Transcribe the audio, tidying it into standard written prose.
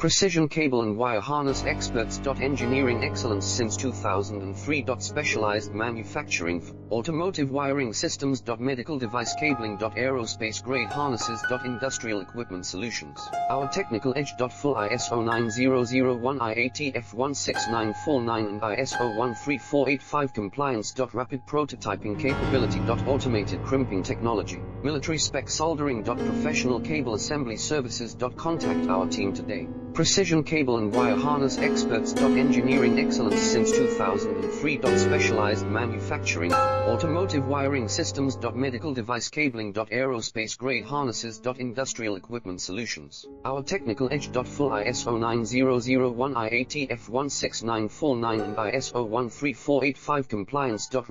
Precision cable and wire harness experts. Engineering excellence since 2003. Specialized manufacturing for automotive wiring systems. Medical device cabling. Aerospace grade harnesses. Industrial equipment solutions. Our technical edge. Full ISO 9001 IATF 16949 and ISO 13485 compliance. Rapid prototyping capability. Automated crimping technology. Military spec soldering. Professional cable assembly services. Contact our team today. Precision cable and wire harness experts. Engineering excellence since 2003. Specialized manufacturing for automotive wiring systems. Medical device cabling. Aerospace grade harnesses. Industrial equipment solutions. Our technical edge. Full ISO 9001 IATF 16949 and ISO 13485 compliance. Rapid